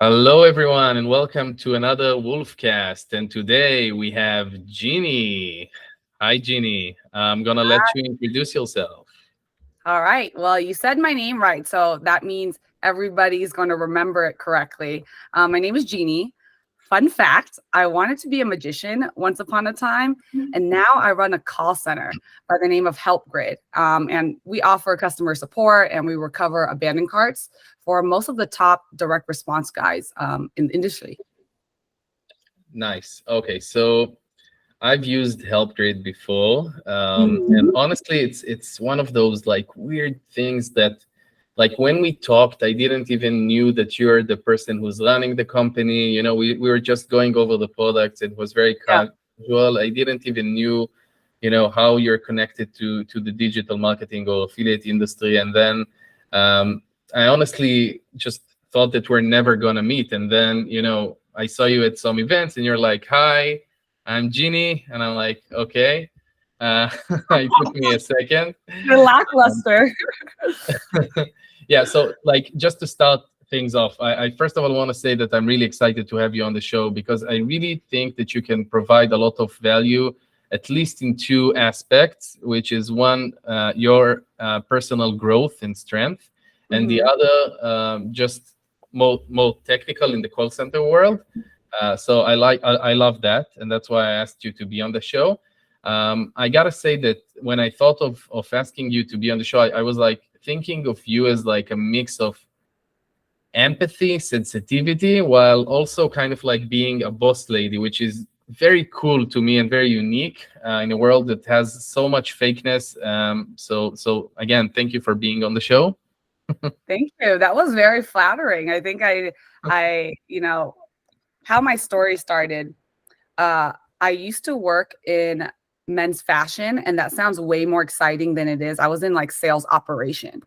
Hello, everyone, and welcome to another WolfCast. And today we have Jeannie. Hi, Jeannie. I'm gonna let you introduce yourself. All right. Well, you said my name right. So that means everybody's going to remember it correctly. My name is Jeannie. Fun fact, I wanted to be a magician once upon a time, and now I run a call center by the name of HelpGrid. And we offer customer support and we recover abandoned carts for most of the top direct response guys in the industry. Nice. Okay, so I've used HelpGrid before, and Mhm. honestly, it's one of those like weird things that, like when we talked, I didn't even knew that you're the person who's running the company. We were just going over the products. It was very Yeah. casual. I didn't even knew, how you're connected to the digital marketing or affiliate industry. And then I honestly just thought that we're never gonna meet. And then, I saw you at some events, and you're like, "Hi, I'm Jeannie," and I'm like, "Okay." Uh, it took me a second. You're lackluster. Yeah, so like just to start things off, I first of all want to say that I'm really excited to have you on the show because I really think that you can provide a lot of value, at least in two aspects, which is one, your personal growth and strength, and the Mhm. other, just more technical in the call center world. So I love that, and that's why I asked you to be on the show. I gotta say that when I thought of asking you to be on the show, I was like thinking of you as like a mix of empathy, sensitivity, while also kind of like being a boss lady, which is very cool to me and very unique in a world that has so much fakeness. So again, thank you for being on the show. Thank you. That was very flattering. I think I, how my story started. Uh, I used to work in men's fashion, and that sounds way more exciting than it is. I was in like sales operation,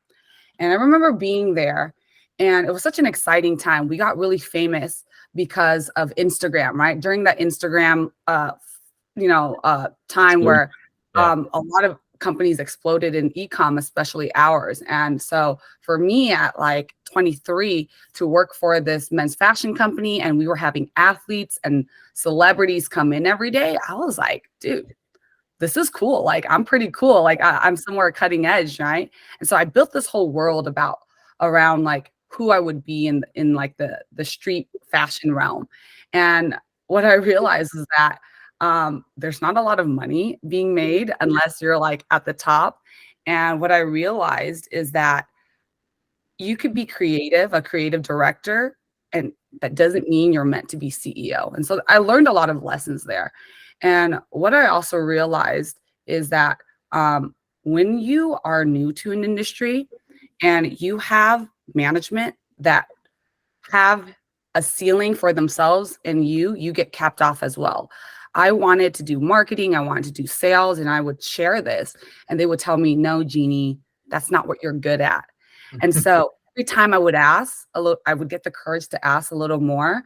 and I remember being there, and it was such an exciting time. We got really famous because of Instagram, right? During that Instagram, time So, where yeah. a lot of companies exploded in ecom, especially ours. And so for me at like 23 to work for this men's fashion company, and we were having athletes and celebrities come in every day, I was like, dude, this is cool. Like, I'm pretty cool. Like, I'm somewhere cutting edge, right? And so I built this whole world around like who I would be in like the street fashion realm. And what I realized is that there's not a lot of money being made unless you're like at the top. And what I realized is that you could be creative, a creative director, and that doesn't mean you're meant to be CEO. And so I learned a lot of lessons there. And what I also realized is that when you are new to an industry and you have management that have a ceiling for themselves and you get capped off as well. I wanted to do marketing, I wanted to do sales, and I would share this, and they would tell me, "No, Jeannie, that's not what you're good at." And so every time I would ask a little, I would get the courage to ask a little more,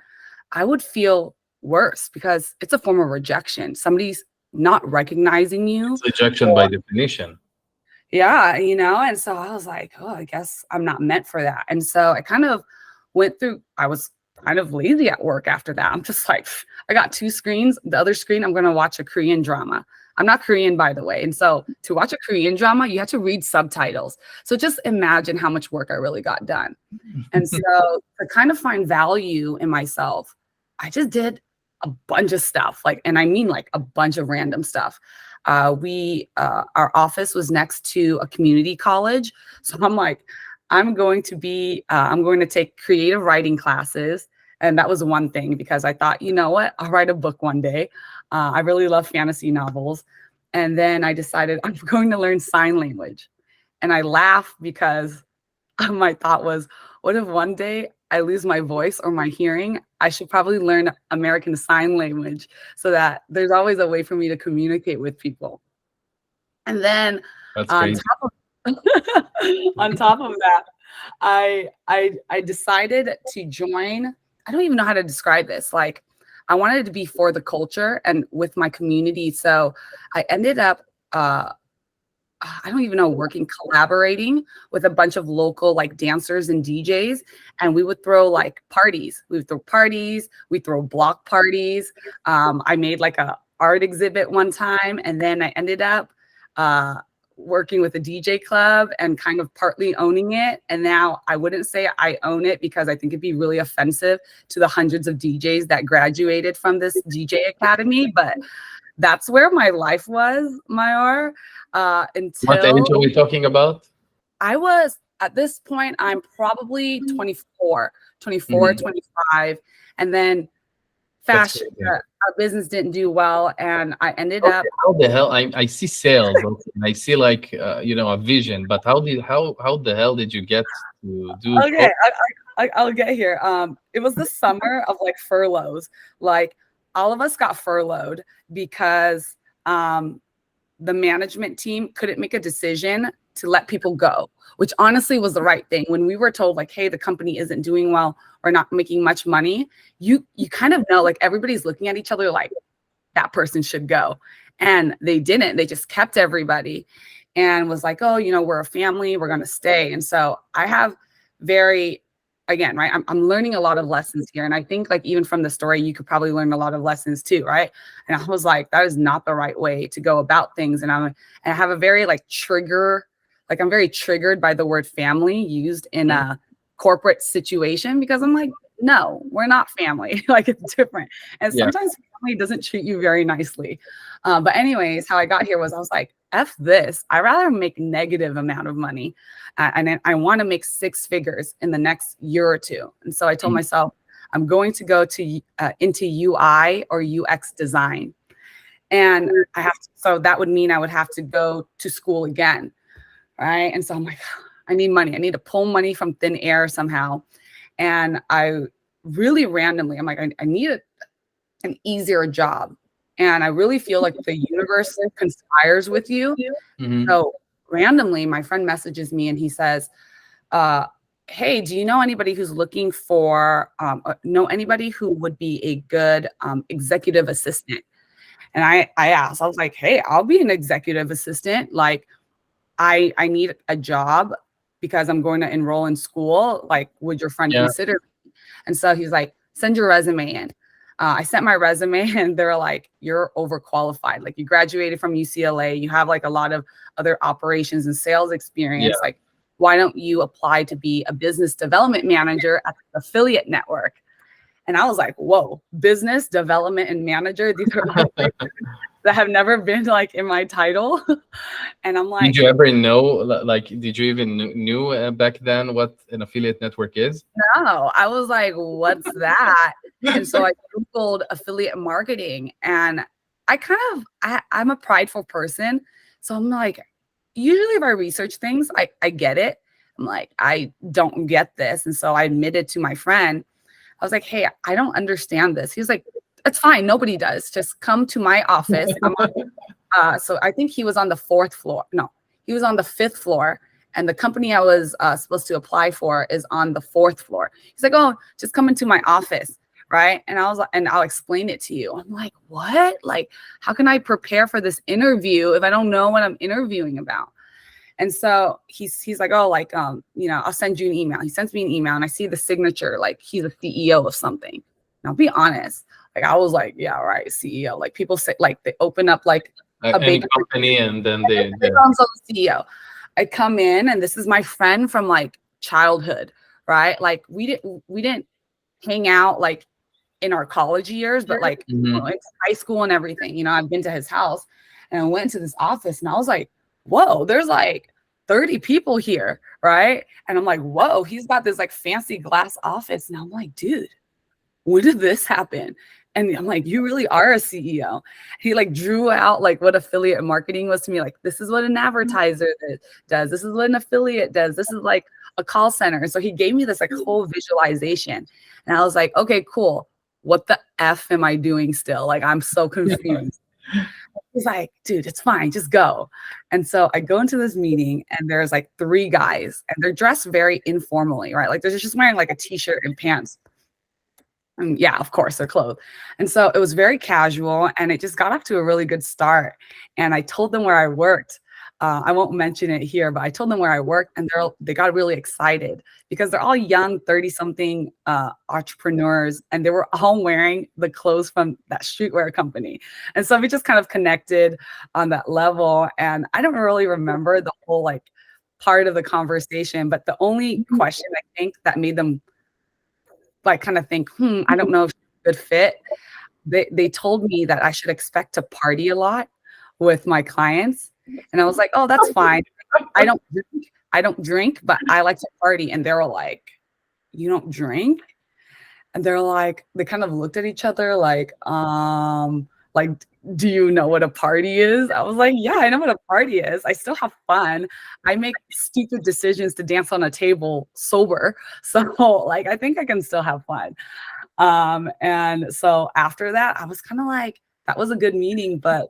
I would feel worse because it's a form of rejection. Somebody's not recognizing you. It's rejection by definition. Yeah, and so I was like, "Oh, I guess I'm not meant for that." And so I kind of I was kind of lazy at work after that. I'm just like, I got two screens. The other screen, I'm going to watch a Korean drama. I'm not Korean, by the way. And so to watch a Korean drama, you have to read subtitles. So just imagine how much work I really got done. And so to kind of find value in myself, I just did a bunch of stuff, like, and I mean like a bunch of random stuff. Our office was next to a community college. So I'm like, I'm going to take creative writing classes. And that was one thing because I thought, you know what, I'll write a book one day. I really love fantasy novels. And then I decided I'm going to learn sign language. And I laugh because my thought was, what if one day I lose my voice or my hearing? I should probably learn American Sign Language so that there's always a way for me to communicate with people. And then That's on crazy. top of on top of that, I decided to join. I don't even know how to describe this. Like, I wanted to be for the culture and with my community. So I ended up I don't even know, working, collaborating with a bunch of local like dancers and DJs. And we would throw like parties. We would throw parties. We throw block parties. I made like a art exhibit one time. And then I ended up working with a DJ club and kind of partly owning it. And now I wouldn't say I own it because I think it'd be really offensive to the hundreds of DJs that graduated from this DJ academy. But that's where my life was, Maor. Until what age are we talking about? I was, at this point, I'm probably 24, 25. And then fashion, our business didn't do well. And I ended up. How the hell? I see sales. And I see like, a vision. But how the hell did you get to do? Okay, I'll get here. It was the summer of like furloughs. Like all of us got furloughed because the management team couldn't make a decision to let people go, which honestly was the right thing. When we were told like, hey, the company isn't doing well or not making much money, you kind of know, like everybody's looking at each other like that person should go. And they didn't. They just kept everybody and was like, oh, we're a family, we're going to stay. And so I have again, right, I'm learning a lot of lessons here. And I think like even from the story, you could probably learn a lot of lessons too, right? And I was like, that is not the right way to go about things. And I have a very I'm very triggered by the word family used in a corporate situation because I'm like, no, we're not family. Like it's different. And sometimes family doesn't treat you very nicely. But anyways, how I got here was I was like, F this. I'd rather make negative amount of money. And I want to make 6 figures in the next year or two. And so I told myself, I'm going to go into UI or UX design. And so that would mean I would have to go to school again. Right. And so I'm like, I need money. I need to pull money from thin air somehow. And I really randomly, I'm like, I need an easier job. And I really feel like the universe conspires with you. Mm-hmm. So randomly, my friend messages me and he says, hey, do you know anybody who's looking for, anybody who would be a good executive assistant? And I asked, I was like, hey, I'll be an executive assistant. Like, I need a job because I'm going to enroll in school. Like, would your friend consider me? And so he's like, send your resume in. I sent my resume and they're like, you're overqualified. Like you graduated from UCLA. You have like a lot of other operations and sales experience. Like, why don't you apply to be a business development manager at the affiliate network? And I was like, whoa, business development and manager. These are that have never been like in my title. And I'm like, did you ever know, like, did you even knew back then what an affiliate network is? No, I was like, what's that? And so I Googled affiliate marketing and I'm a prideful person. So I'm like, usually if I research things, I get it. I'm like, I don't get this. And so I admitted to my friend, I was like, hey, I don't understand this. He was like, it's fine. Nobody does. Just come to my office. So I think he was on the 4th floor. No, he was on the 5th floor. And the company I was supposed to apply for is on the 4th floor. He's like, oh, just come into my office. Right. And I was like, and I'll explain it to you. I'm like, what? Like, how can I prepare for this interview if I don't know what I'm interviewing about? And so he's like, oh, like, I'll send you an email. He sends me an email and I see the signature, like he's a CEO of something. And I'll be honest. Like, I was like, yeah, right, CEO. Like people say, like they open up like a big company and then they also the CEO. I come in and this is my friend from like childhood, right? Like we didn't hang out like in our college years, but like in high school and everything. I've been to his house and I went to this office and I was like, whoa, there's like 30 people here, right? And I'm like, whoa, he's got this like fancy glass office. And I'm like, dude, when did this happen? And I'm like, you really are a CEO. He like drew out like what affiliate marketing was to me. Like, this is what an advertiser does. This is what an affiliate does. This is like a call center. And so he gave me this like whole visualization. And I was like, okay, cool. What the F am I doing still? Like, I'm so confused. He's like, dude, it's fine. Just go. And so I go into this meeting and there's like 3 guys and they're dressed very informally, right? Like they're just wearing like a t-shirt and pants. And yeah, of course, they're clothed. And so it was very casual and it just got off to a really good start. And I told them where I worked. I won't mention it here, but I told them where I worked, and they got really excited because they're all young 30-something entrepreneurs, and they were all wearing the clothes from that streetwear company. And so we just kind of connected on that level. And I don't really remember the whole like part of the conversation, but the only question I think that made them like kind of think, I don't know if she's a good fit. They told me that I should expect to party a lot with my clients. And I was like, oh, that's fine. I don't drink, but I like to party. And they were like, you don't drink? And they're like, they kind of looked at each other like, do you know what a party is? I was like, yeah, I know what a party is. I still have fun. I make stupid decisions to dance on a table sober. So like, I think I can still have fun. And so after that, I was kind of like, that was a good meeting, but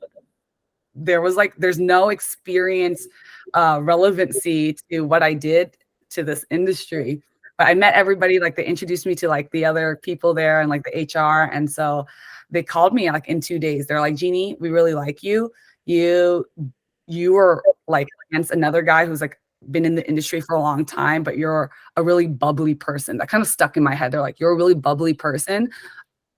there's no experience relevancy to what I did to this industry. But I met everybody, like they introduced me to like the other people there and like the HR. And so they called me like in 2 days. They're like, Jeannie, we really like you. You were like against another guy who's like been in the industry for a long time, but you're a really bubbly person. That kind of stuck in my head. They're like, you're a really bubbly person.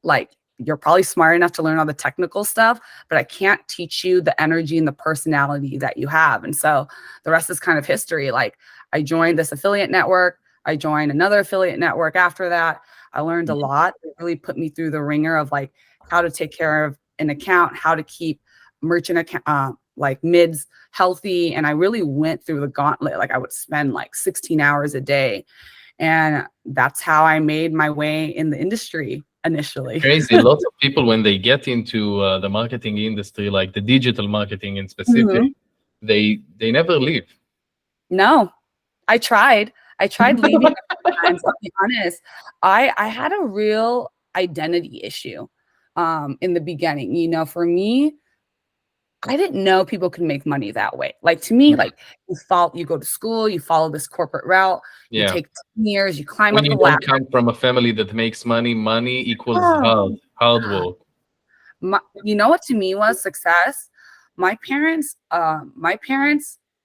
Like, you're probably smart enough to learn all the technical stuff, but I can't teach you the energy and the personality that you have. And so the rest is kind of history. Like I joined this affiliate network. I joined another affiliate network after that. I learned a lot. It really put me through the ringer of like how to take care of an account, how to keep merchant account, like mids healthy. And I really went through the gauntlet. Like I would spend like 16 hours a day. And that's how I made my way in the industry initially. Crazy. Lots of people, when they get into the marketing industry, like the digital marketing in specific, they never leave. No, I tried leaving. Times, I'll be honest. I had a real identity issue in the beginning. You know, for me, I didn't know people could make money that way. Like to me, like you go to school, you follow this corporate route, you take 10 years, you climb up the ladder. When you don't come from a family that makes money equals hard work. You know what to me was success? My parents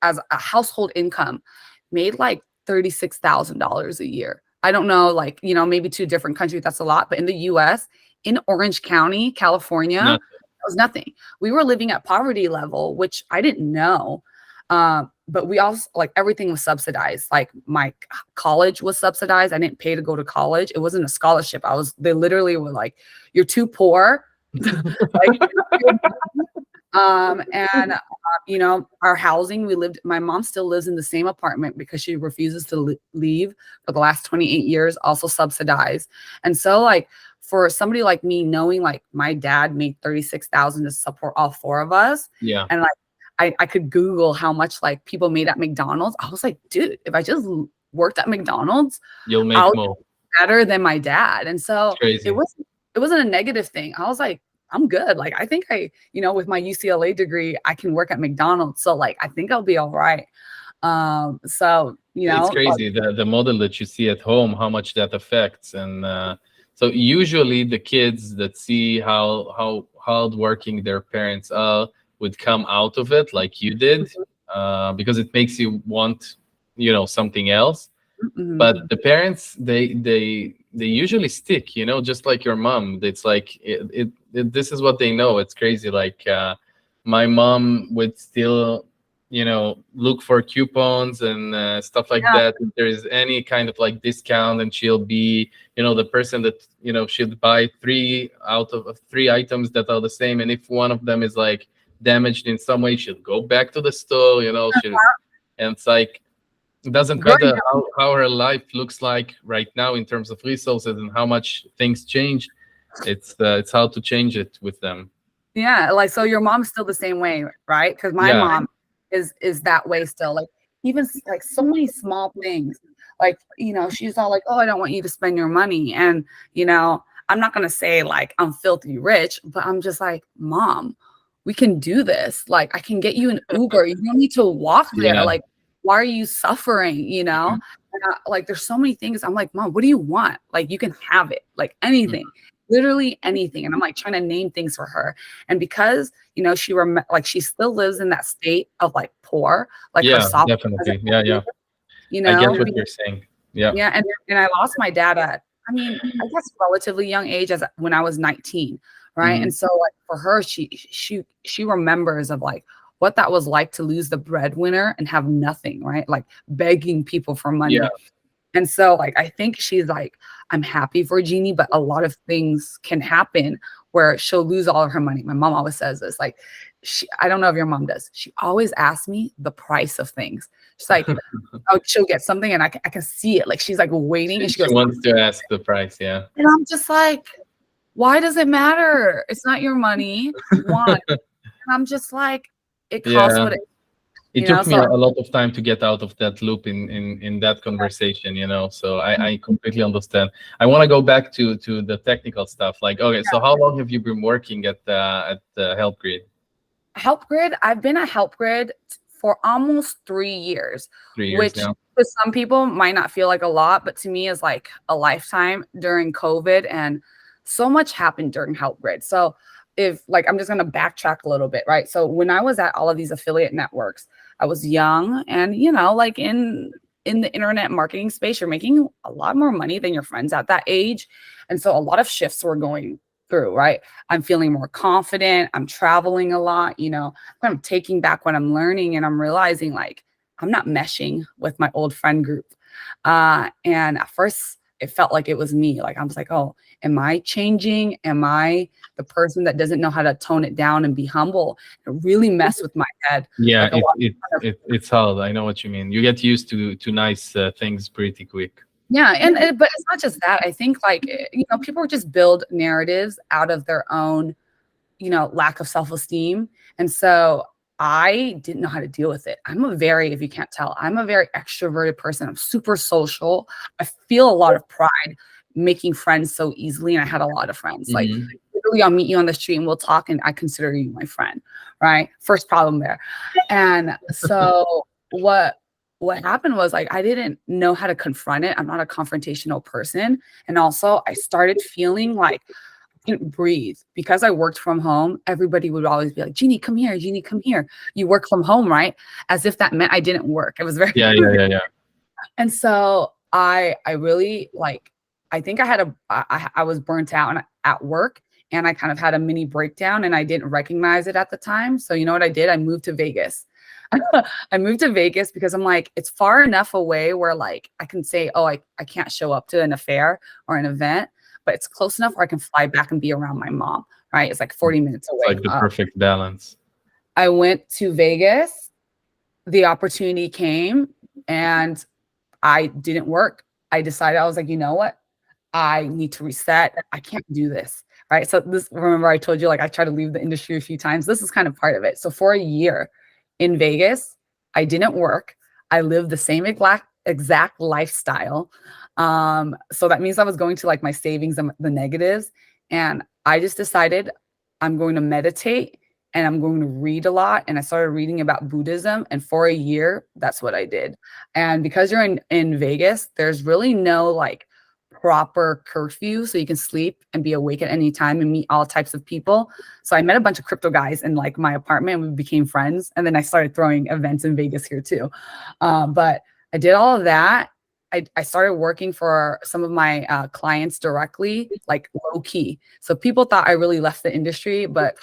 as a household income made like $36,000 a year. I don't know, like, you know, maybe 2 different countries, that's a lot. But in the US, in Orange County, California, that was nothing. We were living at poverty level, which I didn't know. But we also, like, everything was subsidized. Like my college was subsidized. I didn't pay to go to college. It wasn't a scholarship. They literally were like, you're too poor. Like, you know, our housing, my mom still lives in the same apartment because she refuses to leave for the last 28 years, also subsidized. And so like for somebody like me, knowing like my dad made $36,000 to support all 4 of us. Yeah. And like I could Google how much like people made at McDonald's. I was like, dude, if I just worked at McDonald's, you'll make more better than my dad. And so it wasn't a negative thing. I was like, I'm good. Like, I think you know, with my UCLA degree, I can work at McDonald's. So like, I think I'll be all right. So, you know, it's crazy. The model that you see at home, how much that affects. And so usually the kids that see how hardworking their parents are would come out of it like you did, because it makes you want, you know, something else. But the parents, they usually stick, you know, just like your mom. It's like this is what they know. It's crazy. Like my mom would still, you know, look for coupons and stuff like that. If there is any kind of like discount, and she'll be, you know, the person that, you know, she'd buy 3 out of 3 items that are the same. And if one of them is like damaged in some way, she'll go back to the store, you know, and it's like, it doesn't matter how her life looks like right now in terms of resources and how much things change. It's how to change it with them. Yeah, like, so your mom's still the same way, right? Because my mom is that way still. Like, even like so many small things. Like, you know, she's all like, "Oh, I don't want you to spend your money," and you know, I'm not gonna say like I'm filthy rich, but I'm just like, Mom, we can do this. Like, I can get you an Uber. You don't need to walk there. Like, why are you suffering? You know, like there's so many things. I'm like, Mom, what do you want? Like, you can have it, like anything. literally anything. And I'm like trying to name things for her. And because, you know, she still lives in that state of like poor, like her Yeah, soft, definitely. Yeah. you I get know, what you're saying. Yeah. yeah. And I lost my dad at, I mean, I guess relatively young age, as when I was 19. Right. And so like for her, she remembers of like what that was like to lose the breadwinner and have nothing, right? Like begging people for money. Yeah. And so like I think she's like, I'm happy for Jeannie, but a lot of things can happen where she'll lose all of her money. My mom always says this, like I don't know if your mom does. She always asks me the price of things. She's like, oh, she'll get something and I can see it. Like she's like waiting and she goes, wants to ask the price. Yeah. and I'm just like, why does it matter? It's not your money. One. And I'm just like, it costs what it took me a lot of time to get out of that loop in that conversation, you know. So I completely understand. I want to go back to the technical stuff. Like, okay, so how long have you been working at HelpGrid? HelpGrid, I've been at HelpGrid for almost 3 years. 3 years now. To some people might not feel like a lot, but to me is like a lifetime during COVID, and so much happened during HelpGrid. So if like, I'm just going to backtrack a little bit, right? So when I was at all of these affiliate networks, I was young and, you know, like in the internet marketing space, you're making a lot more money than your friends at that age. And so a lot of shifts were going through, right? I'm feeling more confident. I'm traveling a lot, you know, I'm taking back what I'm learning and I'm realizing like, I'm not meshing with my old friend group. And at first it felt like it was me. Like, I was like, oh, am I changing? Am I the person that doesn't know how to tone it down and be humble? It really messed with my head. Yeah, like it's hard. I know what you mean. You get used to nice things pretty quick. Yeah, but it's not just that. I think like, you know, people just build narratives out of their own, you know, lack of self-esteem. And so I didn't know how to deal with it. If you can't tell, I'm a very extroverted person. I'm super social. I feel a lot of pride making friends so easily. And I had a lot of friends. Like literally I'll meet you on the street and we'll talk and I consider you my friend, right? First problem there. And so what happened was like, I didn't know how to confront it. I'm not a confrontational person. And also I started feeling like I couldn't breathe because I worked from home. Everybody would always be like, Jeannie, come here. Jeannie, come here. You work from home, right? As if that meant I didn't work. It was very, yeah. And so I really like, I think I was burnt out at work and I kind of had a mini breakdown and I didn't recognize it at the time. So you know what I did? I moved to Vegas. I moved to Vegas because I'm like, it's far enough away where like I can say, oh, I can't show up to an affair or an event, but it's close enough where I can fly back and be around my mom, right? It's like 40 minutes away. It's like the perfect balance. I went to Vegas. The opportunity came and I didn't work. I decided, I was like, you know what? I need to reset. I can't do this, right? So remember I told you, like, I tried to leave the industry a few times. This is kind of part of it. So for a year in Vegas, I didn't work. I lived the same exact lifestyle. So that means I was going to like my savings and the negatives. And I just decided I'm going to meditate and I'm going to read a lot. And I started reading about Buddhism. And for a year, that's what I did. And because you're in Vegas, there's really no like proper curfew. So you can sleep and be awake at any time and meet all types of people. So I met a bunch of crypto guys in like my apartment and we became friends. And then I started throwing events in Vegas here too. But I did all of that. I started working for some of my clients directly, like low key. So people thought I really left the industry, but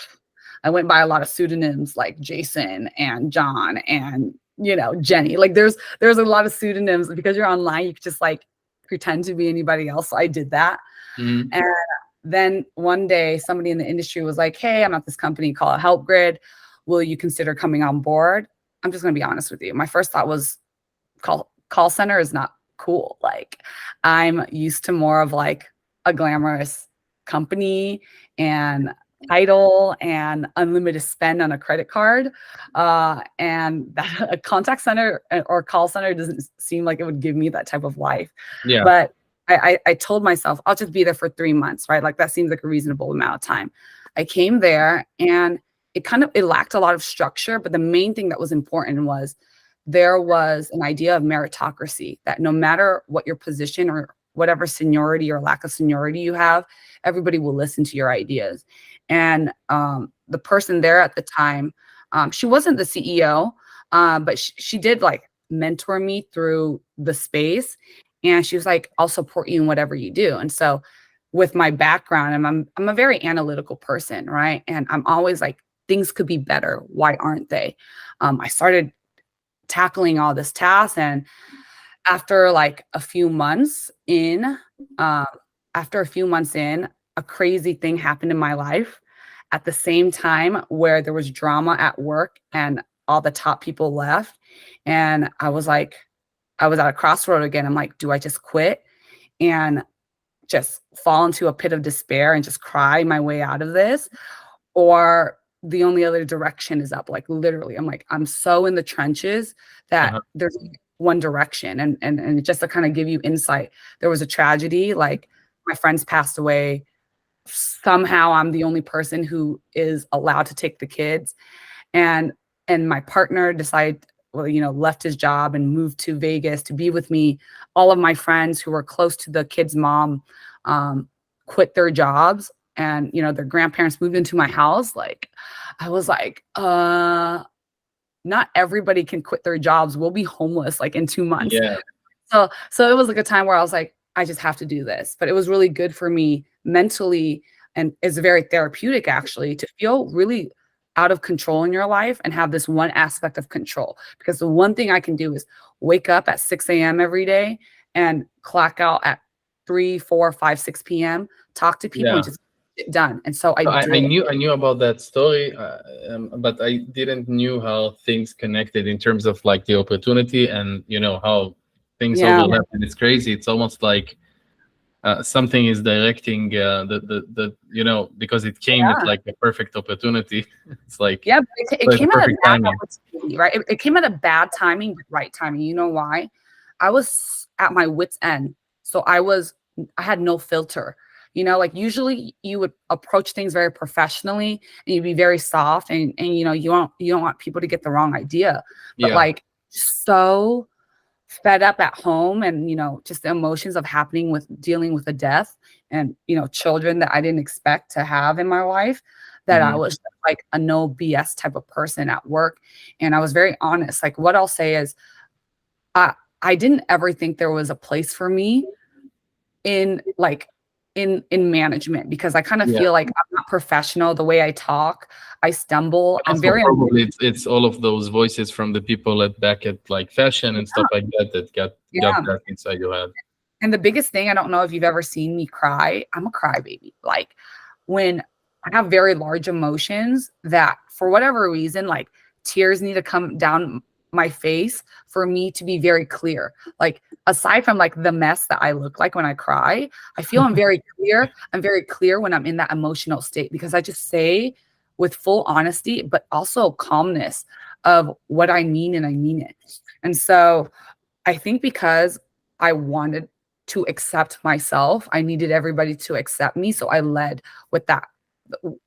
I went by a lot of pseudonyms like Jason and John and, you know, Jenny. Like there's a lot of pseudonyms because you're online. You could just like pretend to be anybody else. So I did that. And then one day somebody in the industry was like, hey, I'm at this company called HelpGrid. Will you consider coming on board? I'm just going to be honest with you. My first thought was call center is not cool. Like I'm used to more of like a glamorous company and title and unlimited spend on a credit card. And that, a contact center or call center doesn't seem like it would give me that type of life. Yeah. But I told myself I'll just be there for 3 months, right? Like that seems like a reasonable amount of time. I came there and it lacked a lot of structure, but the main thing that was important was there was an idea of meritocracy, that no matter what your position or whatever seniority or lack of seniority you have, everybody will listen to your ideas. And the person there at the time, she wasn't the CEO, but she did like mentor me through the space. And she was like, I'll support you in whatever you do. And so with my background, I'm a very analytical person, right? And I'm always like, things could be better. Why aren't they? I started tackling all this tasks, and after like a few months in, a crazy thing happened in my life at the same time where there was drama at work and all the top people left. And I was at a crossroad again. I'm like, do I just quit and just fall into a pit of despair and just cry my way out of this? Or the only other direction is up. Like literally, I'm like, I'm so in the trenches that there's one direction. And just to kind of give you insight, there was a tragedy, like my friends passed away. Somehow I'm the only person who is allowed to take the kids. And my partner decided, well, left his job and moved to Vegas to be with me. All of my friends who were close to the kid's mom quit their jobs, and their grandparents moved into my house. Like, I was like, not everybody can quit their jobs. We'll be homeless like in 2 months. Yeah. So it was like a time where I was like, I just have to do this. But it was really good for me mentally, and it's very therapeutic actually to feel really out of control in your life and have this one aspect of control. Because the one thing I can do is wake up at 6 a.m. every day and clock out at 3, 4, 5, 6 p.m., talk to people and just get I knew about that story, but I didn't knew how things connected in terms of like the opportunity and how things overlap. And it's crazy. It's almost like something is directing the because it came at like a perfect opportunity. It's like it came at a bad opportunity, right? It came at a bad timing, but right timing. You know why? I was at my wit's end, so I had no filter. Like usually you would approach things very professionally and you'd be very soft, and you don't want people to get the wrong idea. But like so fed up at home, and just the emotions of dealing with a death and children that I didn't expect to have in my life, that I was like a no BS type of person at work. And I was very honest. Like what I'll say is I didn't ever think there was a place for me in management, because I kind of feel like I'm not professional. The way I talk, I stumble. I'm very probably it's all of those voices from the people back at like fashion and stuff like that got that inside your head. And the biggest thing, I don't know if you've ever seen me cry. I'm a crybaby. Like when I have very large emotions that for whatever reason, like tears need to come down my face for me to be very clear. Like aside from like the mess that I look like when I cry, I feel I'm very clear. I'm very clear when I'm in that emotional state, because I just say with full honesty, but also calmness of what I mean, and I mean it. And so I think because I wanted to accept myself, I needed everybody to accept me. So I led with that.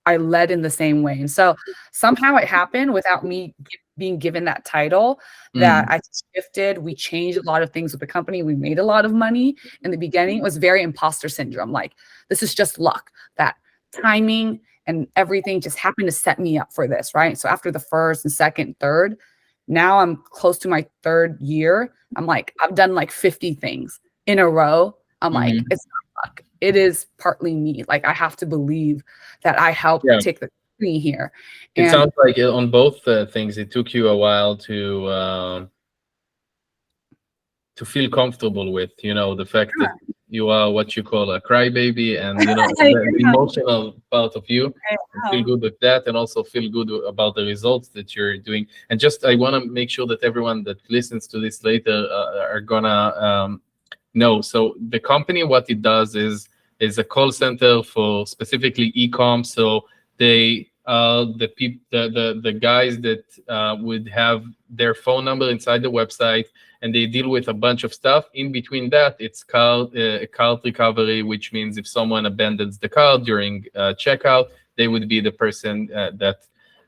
I led in the same way. And so somehow it happened without me being given that title, that I shifted. We changed a lot of things with the company. We made a lot of money. In the beginning, it was very imposter syndrome. Like, this is just luck, that timing and everything just happened to set me up for this, right? So after the first and second, third, now I'm close to my third year. I'm like, I've done like 50 things in a row. I'm like, it's not luck. It is partly me. Like, I have to believe that I helped take the company here. It sounds like on both things, it took you a while to feel comfortable with, the fact that you are what you call a crybaby, and the emotional part of you. Feel good with that, and also feel good about the results that you're doing. And just I want to make sure that everyone that listens to this later are gonna know. So the company, what it does is a call center for specifically Ecom. So they the guys that would have their phone number inside the website, and they deal with a bunch of stuff. In between that, it's card recovery, which means if someone abandons the card during checkout, they would be the person that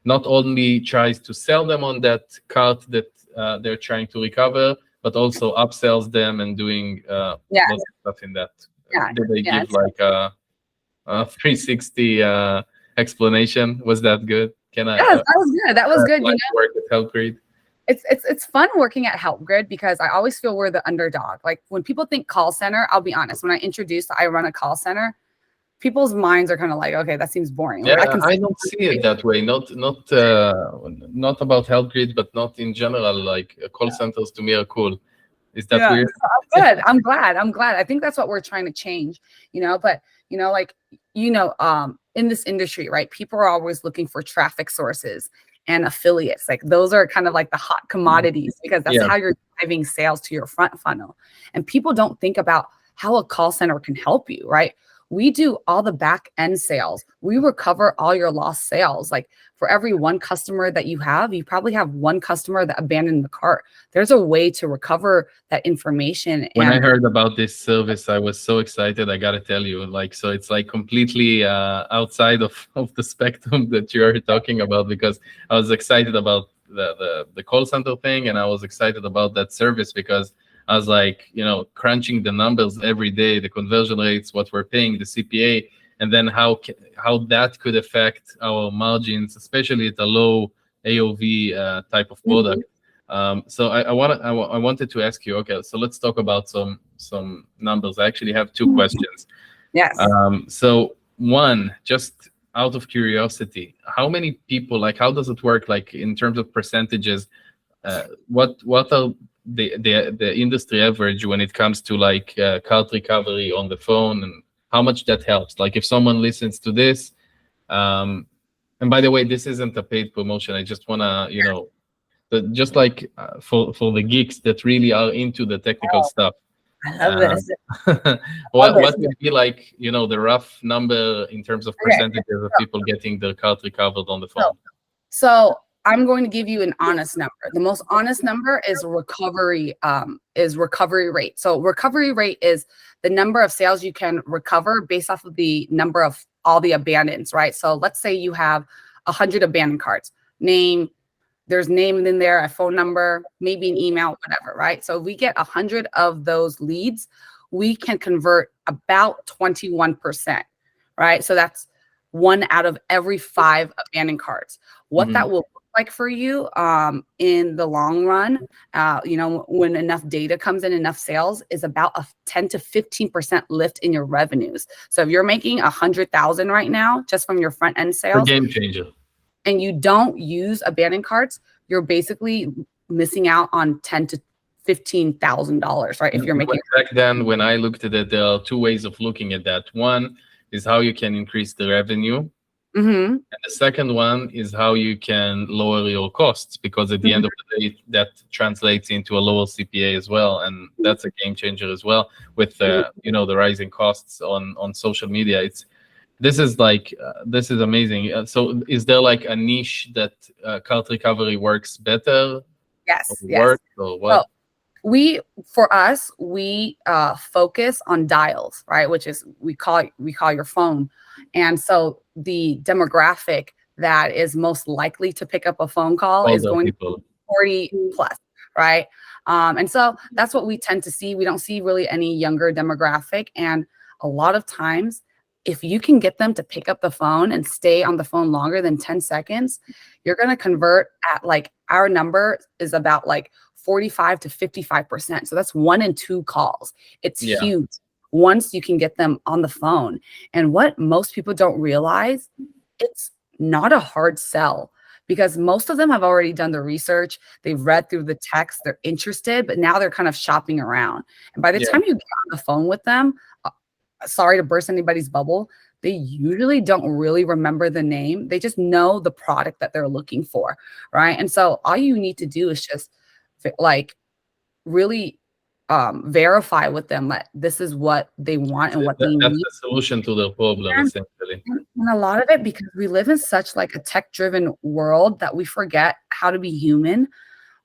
not only tries to sell them on that card that they're trying to recover, but also upsells them and doing Yeah. lots of stuff in that. Yeah. Did they Yeah, give like a 360 explanation? Was that good? Can I? yes, that was good. That was good. Like work at HelpGrid? It's fun working at HelpGrid because I always feel we're the underdog. Like when people think call center, I'll be honest, when I introduced I run a call center, people's minds are kind of like, okay, that seems boring. Yeah, Like I don't see it that way. Not about HelpGrid, but not in general. Like call centers to me are cool. Is that weird? So I'm good. I'm glad. I think that's what we're trying to change, but like, in this industry, right? People are always looking for traffic sources and affiliates. Like those are kind of like the hot commodities because that's how you're driving sales to your front funnel. And people don't think about how a call center can help you, right? We do all the back end sales. We recover all your lost sales. Like for every one customer that you probably have one customer that abandoned the cart. There's a way to recover that information. When I heard about this service, I was so excited. I gotta tell you, so it's like completely outside of the spectrum that you are talking about, because I was excited about the call center thing, and I was excited about that service because I was like, crunching the numbers every day, the conversion rates, what we're paying, the CPA, and then how that could affect our margins, especially at a low AOV type of product. So I wanted to ask you. Okay, so let's talk about some numbers. I actually have two questions. Yes. So one, just out of curiosity, how many people? How does it work? In terms of percentages, what are the industry average when it comes to cart recovery on the phone, and how much that helps? If someone listens to this, and by the way, this isn't a paid promotion. I just wanna, just for the geeks that really are into the technical stuff. I love this. What would be the rough number in terms of percentages of people getting their cart recovered on the phone? So I'm going to give you an honest number. The most honest number is recovery rate. So recovery rate is the number of sales you can recover based off of the number of all the abandons, right? So let's say you have 100 abandoned carts. There's name in there, a phone number, maybe an email, whatever, right? So if we get 100 of those leads, we can convert about 21%, right? So that's 1 out of every 5 abandoned carts. What that will look like for you in the long run, when enough data comes in, enough sales, is about a 10 to 15% lift in your revenues. So if you're making 100,000 right now just from your front end sales, a game changer, and you don't use abandoned carts, you're basically missing out on $10,000 to $15,000, right? If you're making back then, when I looked at it, there are two ways of looking at that. One is how you can increase the revenue. And the second one is how you can lower your costs, because at the end of the day, that translates into a lower CPA as well, and that's a game changer as well with the rising costs on social media. This is amazing. So is there a niche that cart recovery works better? Yes. Or what? Well, we focus on dials, right? Which is we call your phone. And so the demographic that is most likely to pick up a phone call is going to be 40 plus, right? And so that's what we tend to see. We don't see really any younger demographic. And a lot of times, if you can get them to pick up the phone and stay on the phone longer than 10 seconds, you're going to convert at our number is about 45 to 55%. So that's 1 in 2 calls. It's huge once you can get them on the phone. And what most people don't realize, it's not a hard sell, because most of them have already done the research. They've read through the text. They're interested, but now they're kind of shopping around. And by the time you get on the phone with them, sorry to burst anybody's bubble, they usually don't really remember the name. They just know the product that they're looking for, right? And so all you need to do is just really verify with them that this is what they want and what they need. That's the solution to the problem, essentially. And a lot of it, because we live in such a tech-driven world that we forget how to be human.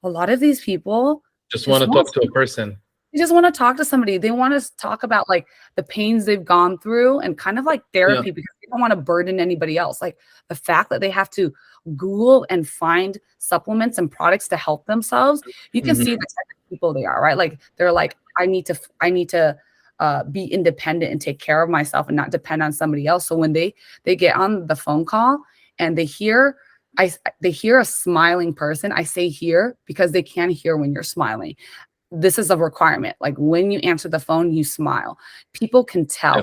A lot of these people just want to talk to a person. They just want to talk to somebody. They want to talk about the pains they've gone through, and kind of therapy, because they don't want to burden anybody else. The fact that they have to Google and find supplements and products to help themselves. You can see the people they are, right? Like they're like, I need to be independent and take care of myself and not depend on somebody else. So when they get on the phone call and they hear a smiling person, I say hear because they can hear when you're smiling. This is a requirement. Like when you answer the phone, you smile. People can tell.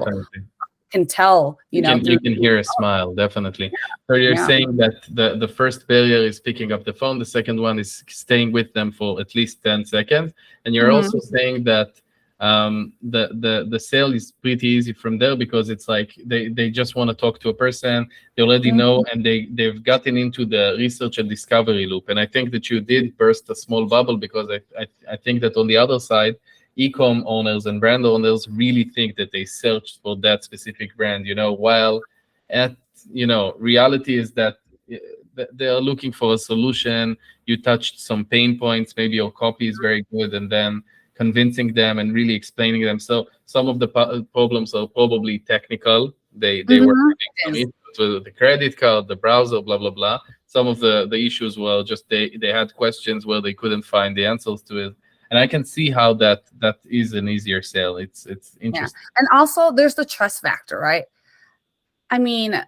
Definitely. You can hear a smile, definitely. So you're saying that the first barrier is picking up the phone, the second one is staying with them for at least 10 seconds, and you're also saying that the sale is pretty easy from there because it's like they just want to talk to a person they already know, and they've gotten into the research and discovery loop. And I think that you did burst a small bubble, because I think that on the other side, Ecom owners and brand owners really think that they searched for that specific brand, while reality is that they are looking for a solution. You touched some pain points, maybe your copy is very good, and then convincing them and really explaining them. So some of the problems are probably technical. They were having some issues with the credit card, the browser, blah blah blah. Some of the issues were just they had questions where they couldn't find the answers to it. And I can see how that is an easier sale. It's interesting. Yeah. And also there's the trust factor, right? I mean,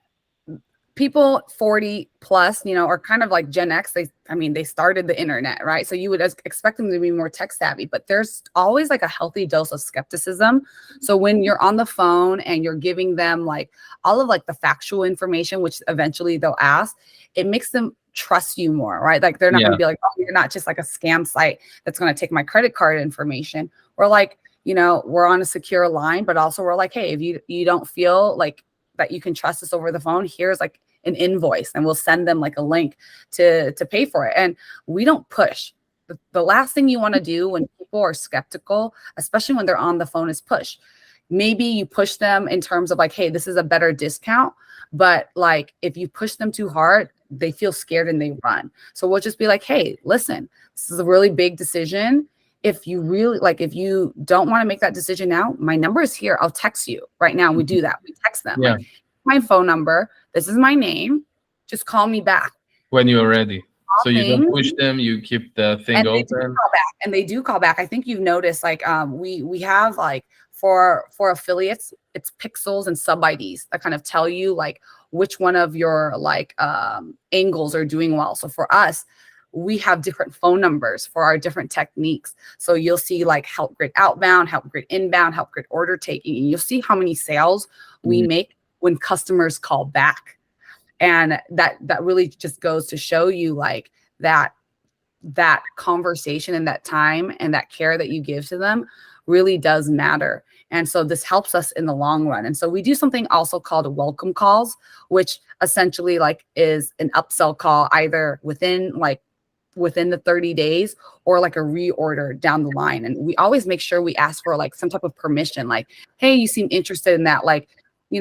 people 40 plus, are kind of like Gen X. They started the internet, right? So you would expect them to be more tech savvy, but there's always like a healthy dose of skepticism. So when you're on the phone and you're giving them like all of like the factual information, which eventually they'll ask, it makes them trust you more, right? Like they're not going to be like, oh, you're not just like a scam site that's going to take my credit card information. We're like, we're on a secure line, but also we're like, hey, if you don't feel like that you can trust us over the phone, here's like an invoice, and we'll send them like a link to pay for it. And we don't push. The last thing you want to do when people are skeptical, especially when they're on the phone, is push. Maybe you push them in terms of like, hey, this is a better discount. But like, if you push them too hard, they feel scared and they run. So we'll just be like, hey, listen, this is a really big decision. If you don't want to make that decision now, my number is here. I'll text you right now. We do that. We text them. Yeah. Like, my phone number. This is my name. Just call me back when you're ready. So you don't push them. You keep the thing open. And they do call back. I think you've noticed, like, we have like for affiliates, it's pixels and sub IDs that kind of tell you like which one of your like angles are doing well. So for us, we have different phone numbers for our different techniques. So you'll see like help grid outbound, help grid inbound, help grid order taking, and you'll see how many sales we make when customers call back. And that really just goes to show you like that conversation and that time and that care that you give to them really does matter. And so this helps us in the long run. And so we do something also called welcome calls, which essentially like is an upsell call either within the 30 days or like a reorder down the line. And we always make sure we ask for like some type of permission, like, hey, you seem interested in that. Like,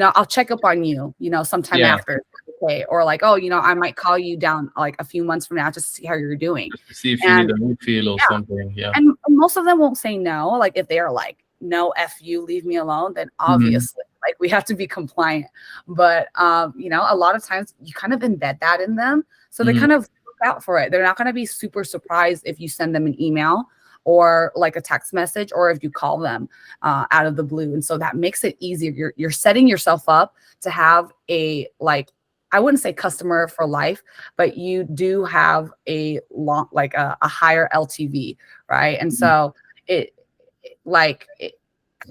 I'll check up on you, sometime after. Okay. Or like, oh, I might call you down like a few months from now just to see how you're doing. Just to see if you need a refill or something. Yeah. And most of them won't say no. Like if they are like, no, F you, leave me alone, then obviously like we have to be compliant. But, a lot of times you kind of embed that in them. So they kind of look out for it. They're not going to be super surprised if you send them an email or like a text message, or if you call them out of the blue. And so that makes it easier. You're setting yourself up to have a, like, I wouldn't say customer for life, but you do have a long, like a higher LTV, right? And so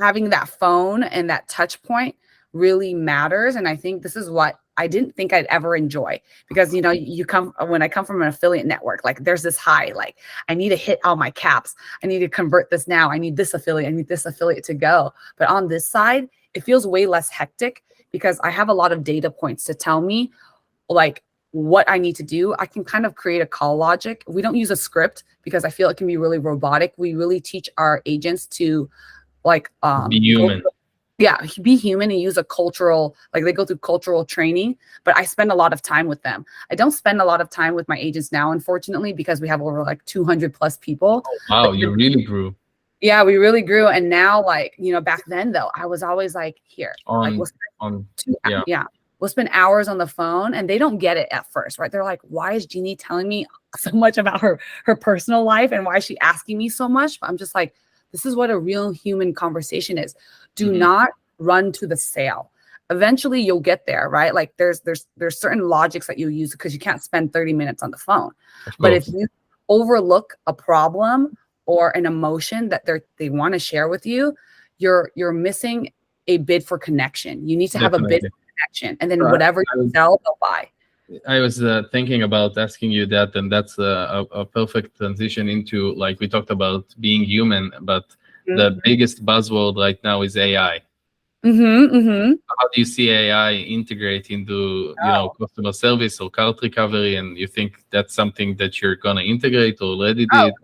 having that phone and that touch point really matters. And I think this is what I didn't think I'd ever enjoy, because, when I come from an affiliate network, like there's this high, like I need to hit all my caps. I need to convert this now. I need this affiliate. I need this affiliate to go. But on this side, it feels way less hectic because I have a lot of data points to tell me like what I need to do. I can kind of create a call logic. We don't use a script because I feel it can be really robotic. We really teach our agents to like be human. Be human and use a cultural, like they go through cultural training, but I spend a lot of time with them. I don't spend a lot of time with my agents now, unfortunately, because we have over like 200 plus people. Oh, wow, you really grew. Yeah, we really grew. And now, like, back then though, I was always like, here, we'll spend hours on the phone and they don't get it at first, right? They're like, why is Jeannie telling me so much about her personal life and why is she asking me so much? But I'm just like, this is what a real human conversation is. Do not run to the sale. Eventually you'll get there, right? Like there's certain logics that you use because you can't spend 30 minutes on the phone. But if you overlook a problem or an emotion that they want to share with you, you're missing a bid for connection. You need to have a bid for connection, and then whatever you sell, they'll buy. I was thinking about asking you that, and that's a perfect transition into, like, we talked about being human, but the biggest buzzword right now is AI. How do you see AI integrate into customer service or cart recovery? And you think that's something that you're gonna integrate or already did?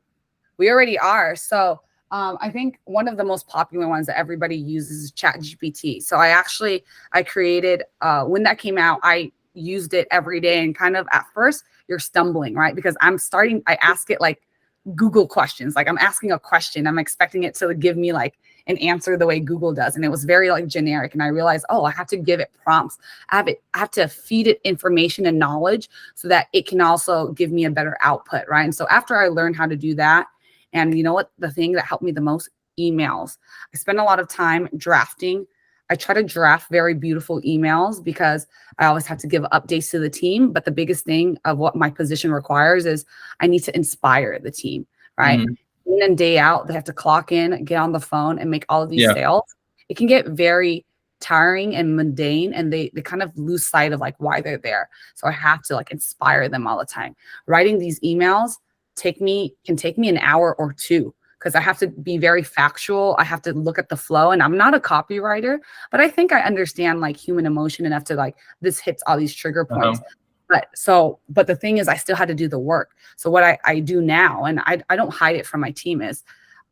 We already are. So I think one of the most popular ones that everybody uses is ChatGPT. So I created when that came out, I used it every day, and kind of at first you're stumbling, right? Because I ask it like Google questions. Like I'm asking a question, I'm expecting it to give me like an answer the way Google does. And it was very like generic. And I realized, I have to give it prompts. I have to feed it information and knowledge so that it can also give me a better output, right? And so after I learned how to do that, and you know what, the thing that helped me the most, emails. I spend a lot of time drafting. I try to draft very beautiful emails because I always have to give updates to the team. But the biggest thing of what my position requires is I need to inspire the team, right? In and day out, they have to clock in, get on the phone, and make all of these sales. It can get very tiring and mundane, and they kind of lose sight of like why they're there. So I have to like inspire them all the time. Writing these emails can take me an hour or two because I have to be very factual. I have to look at the flow, and I'm not a copywriter, but I think I understand like human emotion enough to like, this hits all these trigger points. But the thing is, I still had to do the work. So what I do now, and I don't hide it from my team, is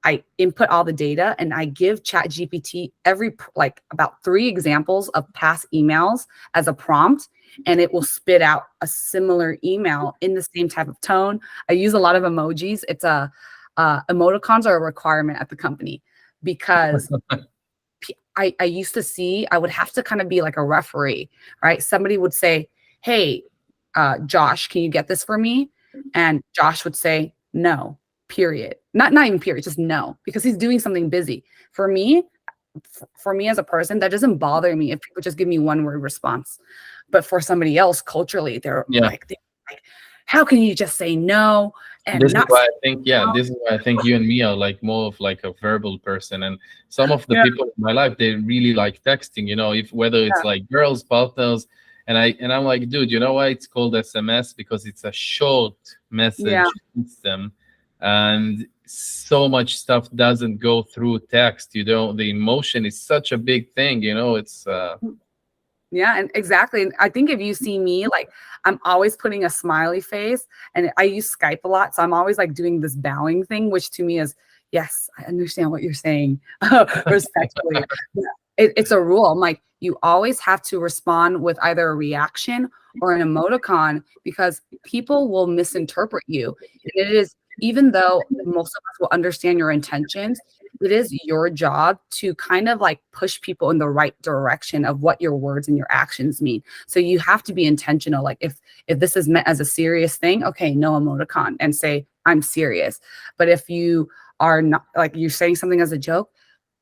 I input all the data and I give ChatGPT about 3 examples of past emails as a prompt, and it will spit out a similar email in the same type of tone. I use a lot of emojis. It's emoticons are a requirement at the company because I used to see, I would have to kind of be like a referee, right? Somebody would say, hey, Josh, can you get this for me? And Josh would say, no, period. Not even period, just no, because he's doing something busy. For me as a person, that doesn't bother me if people just give me one word response. But for somebody else, culturally, they're like, how can you just say no? And this is why I think you and me are like more of like a verbal person. And some of the people in my life, they really like texting, whether it's like girls, partners. And I'm like, dude, you know why it's called SMS? Because it's a short message system, and so much stuff doesn't go through text. The emotion is such a big thing. It's and exactly. And I think if you see me, like I'm always putting a smiley face, and I use Skype a lot, so I'm always like doing this bowing thing, which to me is, yes, I understand what you're saying, respectfully. It's a rule. I'm like, you always have to respond with either a reaction or an emoticon, because people will misinterpret you. And it is, even though most of us will understand your intentions, it is your job to kind of like push people in the right direction of what your words and your actions mean. So you have to be intentional. Like if this is meant as a serious thing, okay, no emoticon, and say, I'm serious. But if you are not, like you're saying something as a joke,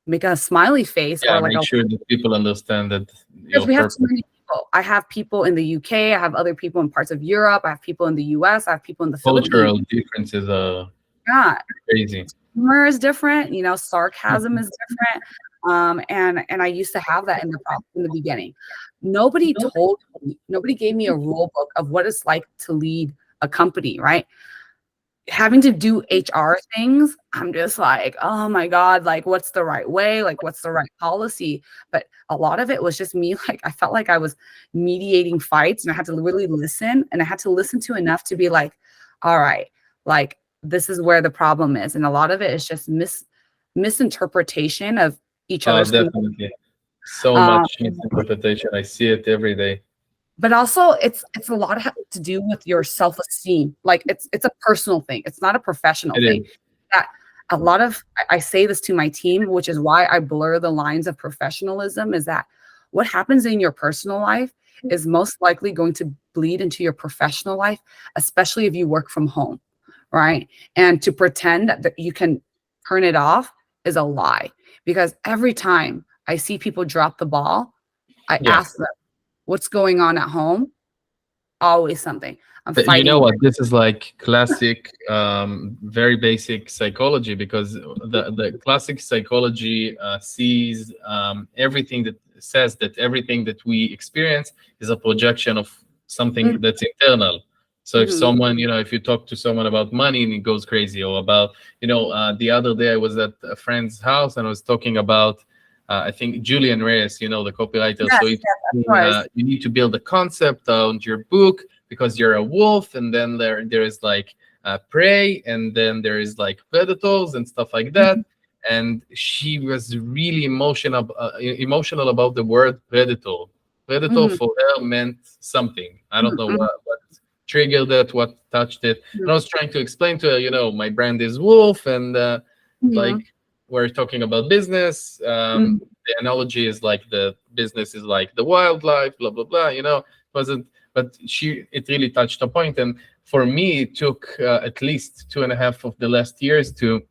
make a smiley face, or like make sure that people understand that. Because we have so many people. I have people in the UK. I have other people in parts of Europe. I have people in the US. I have people in the Philippines. Cultural differences are crazy. Humor is different. Sarcasm is different. And I used to have that in the beginning. Nobody gave me a rule book of what it's like to lead a company, right? Having to do HR things, I'm just like, oh my God, like what's the right way? Like what's the right policy? But a lot of it was just me. Like I felt like I was mediating fights, and I had to really listen, and I had to listen to enough to be like, all right, like this is where the problem is. And a lot of it is just misinterpretation of each other's. Definitely. So much misinterpretation. I see it every day. But also it's a lot to do with your self-esteem. Like it's a personal thing. It's not a professional thing. That a lot of, I say this to my team, which is why I blur the lines of professionalism, is that what happens in your personal life is most likely going to bleed into your professional life, especially if you work from home, right? And to pretend that you can turn it off is a lie, because every time I see people drop the ball, I Yeah. ask them, what's going on at home? Always something. I'm But you fighting. know what? This is like classic, very basic psychology, because the classic psychology sees everything that says that everything that we experience is a projection of something that's internal. So if someone, if you talk to someone about money and it goes crazy, or about, the other day I was at a friend's house and I was talking about, I think Julian Reyes, the copywriter. Yes, So yes, of course. you need to build a concept on your book, because you're a wolf, and then there is like prey, and then there is like predators and stuff like that. And she was really emotional about the word predator. Predator for her meant something. I don't know what triggered it, what touched it. And I was trying to explain to her, my brand is Wolf, and like we're talking about business. The analogy is like the business is like the wildlife, blah blah blah. It wasn't, but it really touched a point. And for me, it took at least 2.5 of the last years to,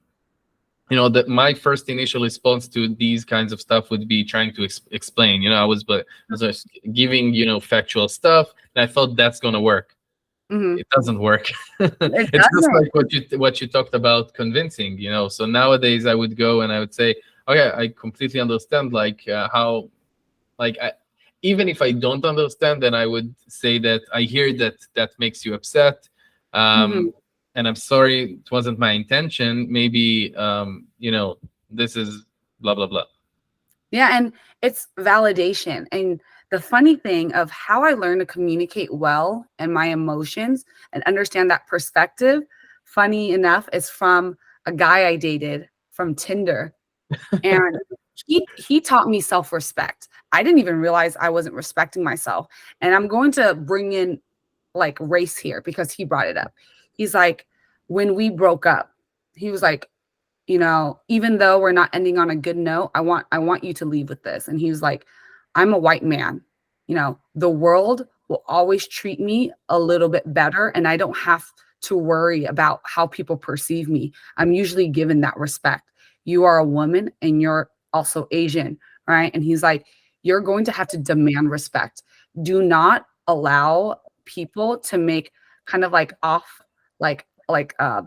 that my first initial response to these kinds of stuff would be trying to explain. I was just giving factual stuff, and I thought that's gonna work. It doesn't work. It's just like what you talked about convincing. So nowadays I would go and I would say, okay, I completely understand, like how, like even if I don't understand, then I would say that I hear that makes you upset, and I'm sorry, it wasn't my intention. Maybe this is blah blah blah. Yeah, and it's validation. And the funny thing of how I learned to communicate well and my emotions and understand that perspective, funny enough, is from a guy I dated from Tinder. And he taught me self-respect. I didn't even realize I wasn't respecting myself. And I'm going to bring in like race here because he brought it up. He's like, when we broke up, he was like, even though we're not ending on a good note, I want you to leave with this. And he was like, I'm a white man. The world will always treat me a little bit better, and I don't have to worry about how people perceive me. I'm usually given that respect. You are a woman and you're also Asian, right? And he's like, you're going to have to demand respect. Do not allow people to make kind of like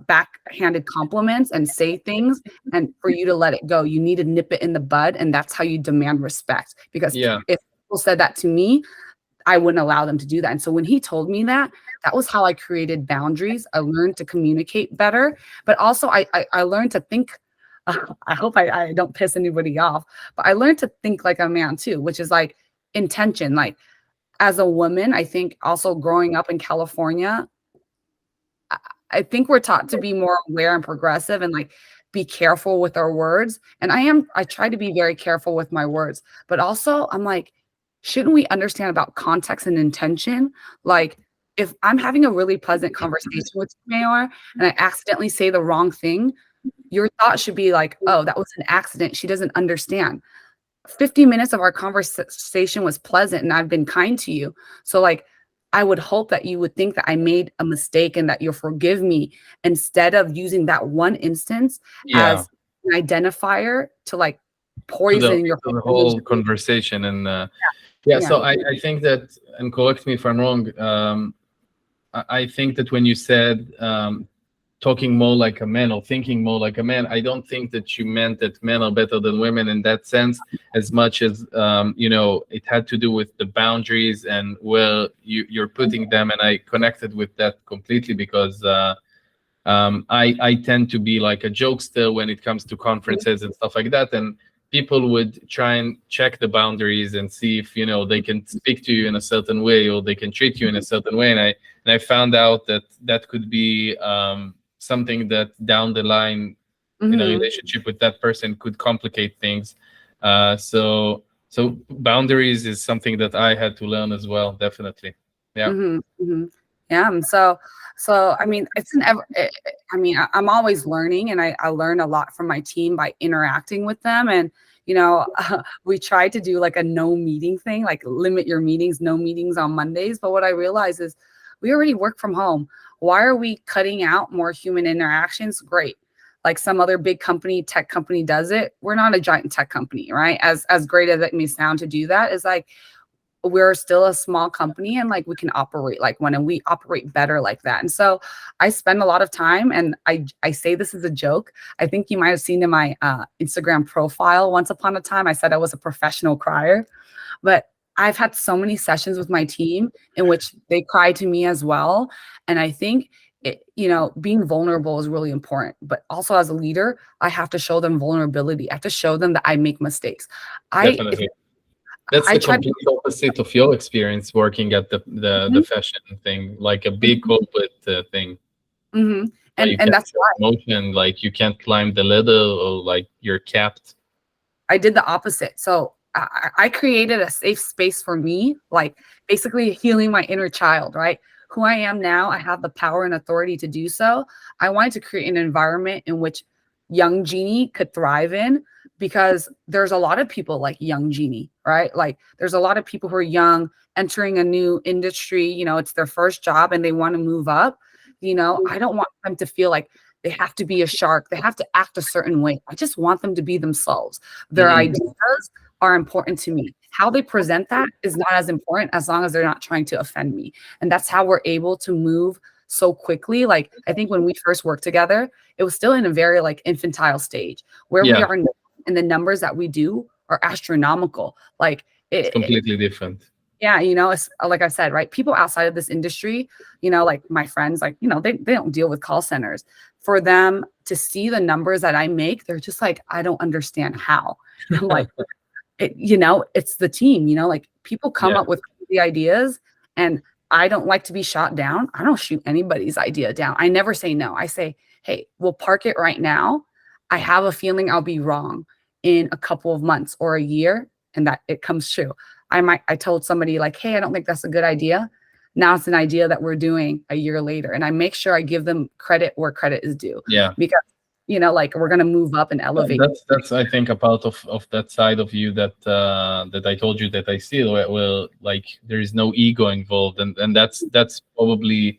backhanded compliments and say things, and for you to let it go. You need to nip it in the bud, and that's how you demand respect. Because if people said that to me, I wouldn't allow them to do that. And so when he told me that was how I created boundaries. I learned to communicate better, but also I learned to think. I hope I don't piss anybody off, but I learned to think like a man too, which is like intention. Like as a woman, I think also growing up in California, I think we're taught to be more aware and progressive and like be careful with our words. And I try to be very careful with my words, but also I'm like, shouldn't we understand about context and intention? Like if I'm having a really pleasant conversation with you, Maor, and I accidentally say the wrong thing, your thought should be like, oh, that was an accident. She doesn't understand. 50 minutes of our conversation was pleasant and I've been kind to you. So like, I would hope that you would think that I made a mistake and that you'll forgive me, instead of using that one instance as an identifier to like poison your the whole conversation. And so I think that, and correct me if I'm wrong, I think that when you said talking more like a man or thinking more like a man, I don't think that you meant that men are better than women in that sense, as much as it had to do with the boundaries and where you're putting them. And I connected with that completely, because I tend to be like a jokester when it comes to conferences and stuff like that, and people would try and check the boundaries and see if they can speak to you in a certain way, or they can treat you in a certain way. And I found out that could be something that down the line in a relationship with that person could complicate things. So boundaries is something that I had to learn as well, definitely. Yeah. Yeah. So I mean, I'm always learning, and I learn a lot from my team by interacting with them. And we tried to do like a no meeting thing, like limit your meetings, no meetings on Mondays. But what I realized is we already work from home. Why are we cutting out more human interactions? Great. Like some other big company, tech company does it. We're not a giant tech company, right? As great as it may sound to do that, is like, we're still a small company, and like we can operate like one, and we operate better like that. And so I spend a lot of time, and I say this as a joke. I think you might have seen in my Instagram profile once upon a time, I said I was a professional crier, but I've had so many sessions with my team in which they cry to me as well. And I think being vulnerable is really important, but also as a leader, I have to show them vulnerability. I have to show them that I make mistakes. Definitely. That's the complete opposite of your experience working at the fashion thing, like a big corporate thing. Mm-hmm. And that's why emotion, like you can't climb the ladder, or like you're capped. I did the opposite. So I created a safe space for me, like basically healing my inner child, right? Who I am now, I have the power and authority to do so. I wanted to create an environment in which young Jeannie could thrive in, because there's a lot of people like young Jeannie, right? Like there's a lot of people who are young, entering a new industry, it's their first job and they want to move up. I don't want them to feel like they have to be a shark. They have to act a certain way. I just want them to be themselves. Their ideas are important to me. How they present that is not as important, as long as they're not trying to offend me. And that's how we're able to move so quickly. Like I think when we first worked together, it was still in a very like infantile stage. Where we are now, and the numbers that we do are astronomical. Like it's completely different. Yeah, it's like I said, right? People outside of this industry, like my friends, like, they don't deal with call centers. For them to see the numbers that I make, they're just like, I don't understand how. I'm like, it's the team, like people come up with crazy ideas, and I don't like to be shot down. I don't shoot anybody's idea down. I never say no. I say, hey, we'll park it right now. I have a feeling I'll be wrong in a couple of months or a year, and that it comes true. I told somebody like, hey, I don't think that's a good idea. Now it's an idea that we're doing a year later. And I make sure I give them credit where credit is due. Yeah. Because, like we're going to move up and elevate. That's I think, a part of that side of you that I told you that I see, well, like there is no ego involved. And that's probably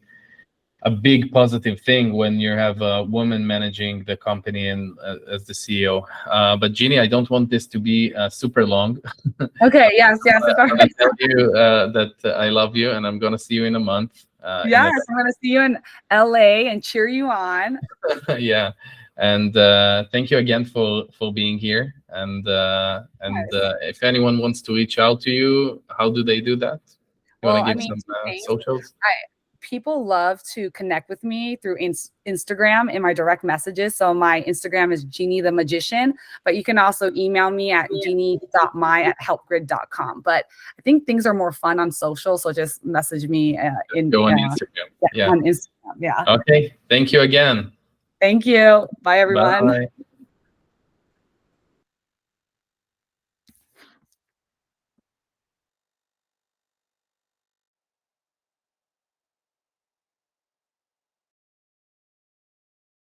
a big positive thing when you have a woman managing the company and as the CEO. But Jeannie, I don't want this to be super long. Okay. Yes. I'm going to tell you that I love you, and I'm going to see you in a month. Yes, I'm going to see you in LA and cheer you on. Yeah. And thank you again for being here. And if anyone wants to reach out to you, how do they do that? You want to give some socials? People love to connect with me through Instagram in my direct messages. So my Instagram is Jeannie the Magician, but you can also email me at jeannie.my@helpgrid.com. But I think things are more fun on social, so just message me on Instagram. On Instagram. Yeah. Okay. Thank you again. Thank you. Bye, everyone. Bye.